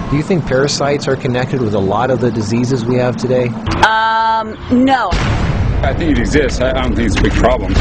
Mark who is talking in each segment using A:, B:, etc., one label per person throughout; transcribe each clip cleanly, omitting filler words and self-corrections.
A: Do you think parasites are connected with a lot of the diseases we have today?
B: No.
C: I think it exists. I don't think it's a big problem.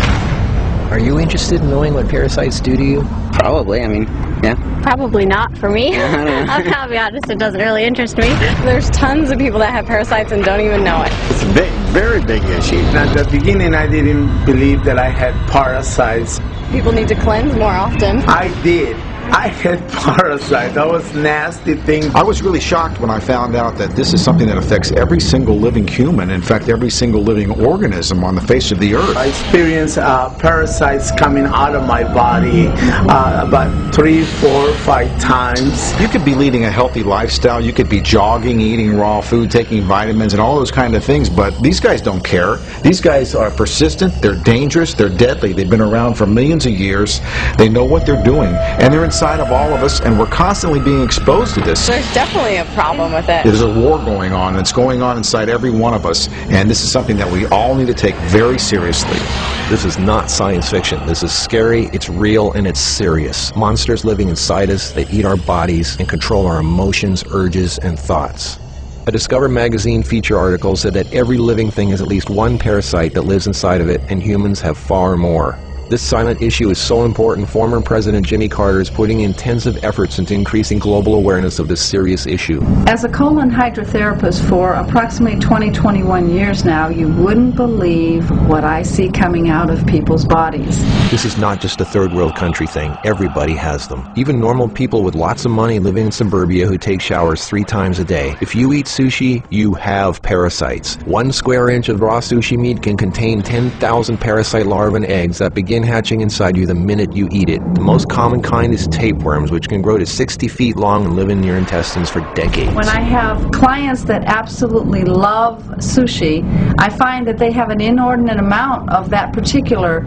A: Are you interested in knowing what parasites do to you?
D: Probably, I mean, yeah.
B: Probably not for me. I'll be honest, it doesn't really interest me. There's tons of people that have parasites and don't even know it.
D: It's a big, very big issue.
E: At the beginning, I didn't believe that I had parasites.
B: People need to cleanse more often.
E: I did. I had parasites. That was nasty thing.
F: I was really shocked when I found out that this is something that affects every single living human, in fact every single living organism on the face of the earth.
E: I experienced parasites coming out of my body about 3, 4, 5 times.
F: You could be leading a healthy lifestyle, you could be jogging, eating raw food, taking vitamins and all those kind of things, but these guys don't care. These guys are persistent, they're dangerous, they're deadly. They've been around for millions of years. They know what they're doing, and they're inside of all of us, and we're constantly being exposed to this.
B: There's definitely a problem with it.
F: There's a war going on, and it's going on inside every one of us, and this is something that we all need to take very seriously.
A: This is not science fiction. This is scary, it's real, and it's serious. Monsters living inside us that eat our bodies and control our emotions, urges, and thoughts. A Discover magazine feature article said that every living thing has at least one parasite that lives inside of it, and humans have far more. This silent issue is so important, former President Jimmy Carter is putting intensive efforts into increasing global awareness of this serious issue.
G: As a colon hydrotherapist for approximately 21 years now, you wouldn't believe what I see coming out of people's bodies.
A: This is not just a third world country thing. Everybody has them. Even normal people with lots of money living in suburbia who take showers 3 times a day. If you eat sushi, you have parasites. 1 square inch of raw sushi meat can contain 10,000 parasite larvae and eggs that begin hatching inside you the minute you eat it. The most common kind is tapeworms, which can grow to 60 feet long and live in your intestines for decades.
G: When I have clients that absolutely love sushi, I find that they have an inordinate amount of that particular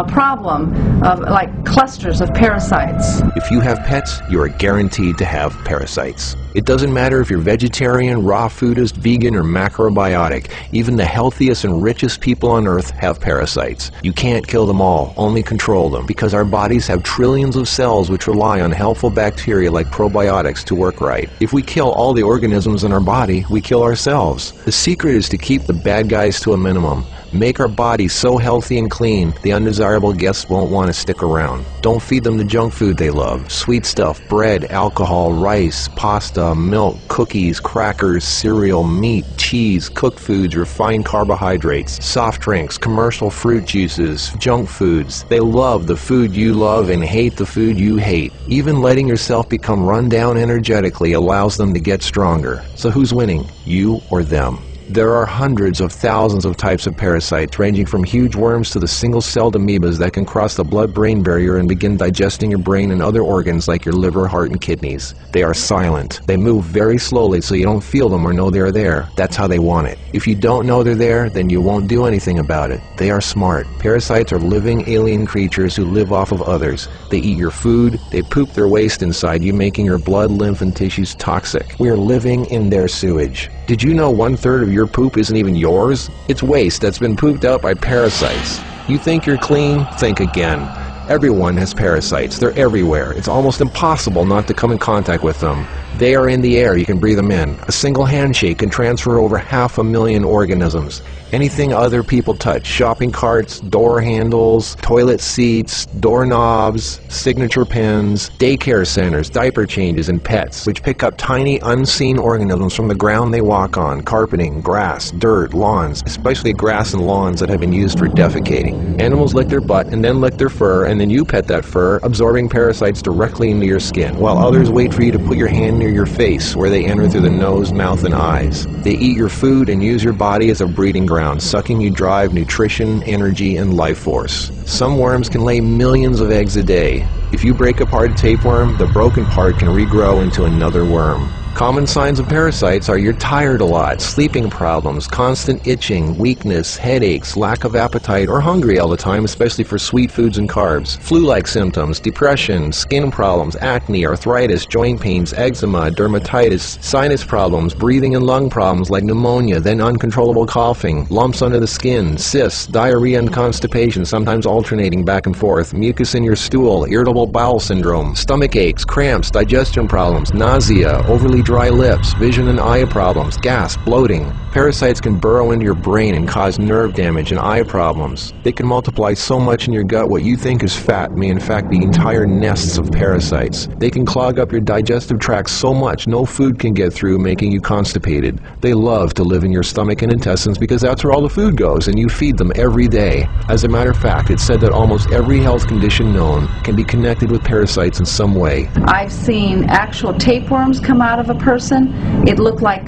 G: problem, of like clusters of parasites.
A: If you have pets, you are guaranteed to have parasites. It doesn't matter if you're vegetarian, raw foodist, vegan, or macrobiotic. Even the healthiest and richest people on earth have parasites. You can't kill them all, only control them, because our bodies have trillions of cells which rely on helpful bacteria like probiotics to work right. If we kill all the organisms in our body, we kill ourselves. The secret is to keep the bad guys to a minimum. Make our bodies so healthy and clean, the undesirable guests won't want to stick around. Don't feed them the junk food they love. Sweet stuff, bread, alcohol, rice, pasta, milk, cookies, crackers, cereal, meat, cheese, cooked foods, refined carbohydrates, soft drinks, commercial fruit juices, junk foods. They love the food you love and hate the food you hate. Even letting yourself become run down energetically allows them to get stronger. So who's winning, you or them? There are hundreds of thousands of types of parasites, ranging from huge worms to the single-celled amoebas that can cross the blood-brain barrier and begin digesting your brain and other organs like your liver, heart, and kidneys. They are silent. They move very slowly so you don't feel them or know they're there. That's how they want it. If you don't know they're there, then you won't do anything about it. They are smart. Parasites are living alien creatures who live off of others. They eat your food. They poop their waste inside you, making your blood, lymph, and tissues toxic. We are living in their sewage. Did you know 1/3 of your poop isn't even yours? It's waste that's been pooped out by parasites. You think you're clean? Think again. Everyone has parasites. They're everywhere. It's almost impossible not to come in contact with them. They are in the air. You can breathe them in. A single handshake can transfer over 500,000 organisms. Anything other people touch, shopping carts, door handles, toilet seats, doorknobs, signature pens, daycare centers, diaper changes, and pets, which pick up tiny unseen organisms from the ground they walk on, carpeting, grass, dirt, lawns, especially grass and lawns that have been used for defecating. Animals lick their butt and then lick their fur, and then you pet that fur, absorbing parasites directly into your skin, while others wait for you to put your hand near your face, where they enter through the nose, mouth, and eyes. They eat your food and use your body as a breeding ground, sucking you dry of nutrition, energy, and life force. Some worms can lay millions of eggs a day. If you break apart a tapeworm, the broken part can regrow into another worm. Common signs of parasites are you're tired a lot, sleeping problems, constant itching, weakness, headaches, lack of appetite, or hungry all the time, especially for sweet foods and carbs, flu-like symptoms, depression, skin problems, acne, arthritis, joint pains, eczema, dermatitis, sinus problems, breathing and lung problems like pneumonia, then uncontrollable coughing, lumps under the skin, cysts, diarrhea and constipation, sometimes alternating back and forth, mucus in your stool, irritable bowel syndrome, stomach aches, cramps, digestion problems, nausea, overly dry lips, vision and eye problems, gas, bloating. Parasites can burrow into your brain and cause nerve damage and eye problems. They can multiply so much in your gut what you think is fat may in fact be entire nests of parasites. They can clog up your digestive tract so much no food can get through, making you constipated. They love to live in your stomach and intestines because that's where all the food goes, and you feed them every day. As a matter of fact, it's said that almost every health condition known can be connected with parasites in some way.
G: I've seen actual tapeworms come out of a person. It looked like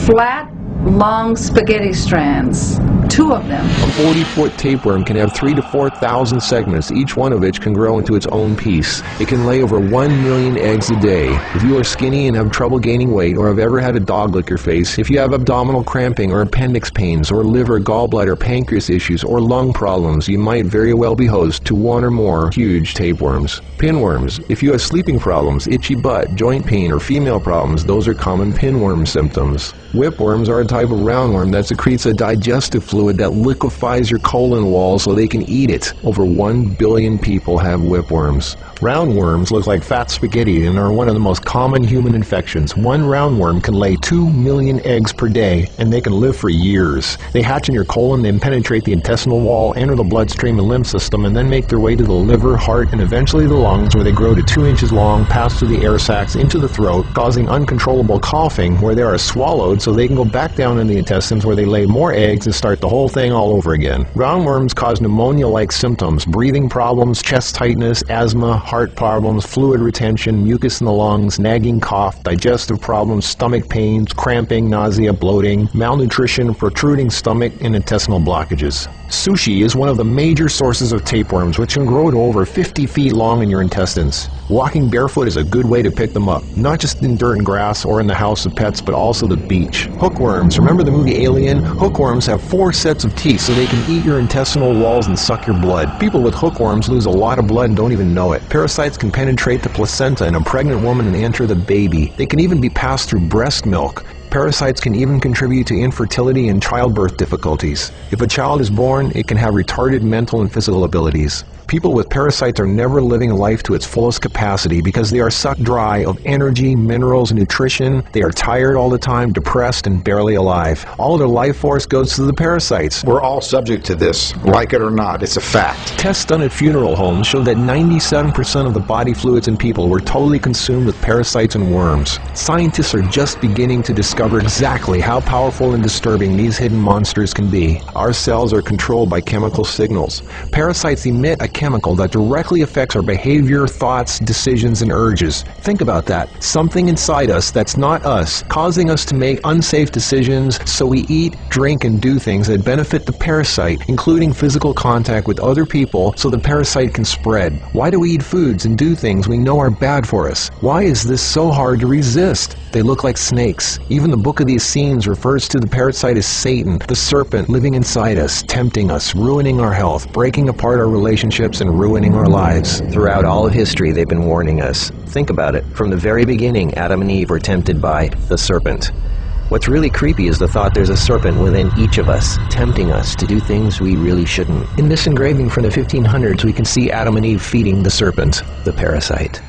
G: flat, long spaghetti strands. 2 of them.
A: A 40-foot tapeworm can have 3,000 to 4,000 segments, each one of which can grow into its own piece. It can lay over 1 million eggs a day. If you are skinny and have trouble gaining weight, or have ever had a dog lick your face, if you have abdominal cramping or appendix pains, or liver, gallbladder, pancreas issues, or lung problems, you might very well be host to 1 or more huge tapeworms. Pinworms. If you have sleeping problems, itchy butt, joint pain, or female problems, those are common pinworm symptoms. Whipworms are a type of roundworm that secretes a digestive fluid that liquefies your colon wall so they can eat it. Over 1 billion people have whipworms. Roundworms look like fat spaghetti and are one of the most common human infections. One roundworm can lay 2 million eggs per day, and they can live for years. They hatch in your colon, then penetrate the intestinal wall, enter the bloodstream and lymph system, and then make their way to the liver, heart, and eventually the lungs, where they grow to 2 inches long, pass through the air sacs into the throat, causing uncontrollable coughing, where they are swallowed so they can go back down in the intestines, where they lay more eggs and start the whole thing all over again. Roundworms cause pneumonia-like symptoms, breathing problems, chest tightness, asthma, heart problems, fluid retention, mucus in the lungs, nagging cough, digestive problems, stomach pains, cramping, nausea, bloating, malnutrition, protruding stomach, and intestinal blockages. Sushi is one of the major sources of tapeworms, which can grow to over 50 feet long in your intestines. Walking barefoot is a good way to pick them up, not just in dirt and grass or in the house of pets, but also the beach. Hookworms. Remember the movie Alien? Hookworms have 4 sets of teeth so they can eat your intestinal walls and suck your blood. People with hookworms lose a lot of blood and don't even know it. Parasites can penetrate the placenta in a pregnant woman and enter the baby. They can even be passed through breast milk. Parasites can even contribute to infertility and childbirth difficulties. If a child is born, it can have retarded mental and physical abilities. People with parasites are never living life to its fullest capacity because they are sucked dry of energy, minerals, and nutrition. They are tired all the time, depressed, and barely alive. All of their life force goes to the parasites.
F: We're all subject to this, like it or not. It's a fact.
A: Tests done at funeral homes show that 97% of the body fluids in people were totally consumed with parasites and worms. Scientists are just beginning to discover exactly how powerful and disturbing these hidden monsters can be. Our cells are controlled by chemical signals. Parasites emit a chemical that directly affects our behavior, thoughts, decisions, and urges. Think about that. Something inside us that's not us, causing us to make unsafe decisions, so we eat, drink, and do things that benefit the parasite, including physical contact with other people so the parasite can spread. Why do we eat foods and do things we know are bad for us? Why is this so hard to resist? They look like snakes. Even the Book of the Essenes refers to the parasite as Satan, the serpent living inside us, tempting us, ruining our health, breaking apart our relationships, and ruining our lives. Throughout all of history, they've been warning us. Think about it. From the very beginning, Adam and Eve were tempted by the serpent. What's really creepy is the thought there's a serpent within each of us, tempting us to do things we really shouldn't. In this engraving from the 1500s, we can see Adam and Eve feeding the serpent, the parasite.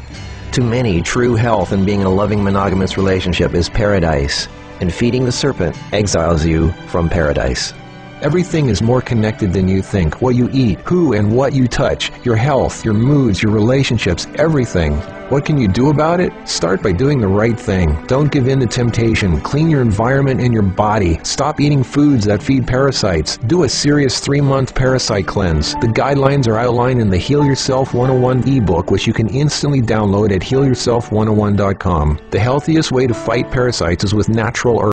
A: To many, true health and being in a loving monogamous relationship is paradise, and feeding the serpent exiles you from paradise. Everything is more connected than you think. What you eat, who and what you touch, your health, your moods, your relationships, everything. What can you do about it? Start by doing the right thing. Don't give in to temptation. Clean your environment and your body. Stop eating foods that feed parasites. Do a serious 3-month parasite cleanse. The guidelines are outlined in the Heal Yourself 101 ebook, which you can instantly download at healyourself101.com. The healthiest way to fight parasites is with natural herbs.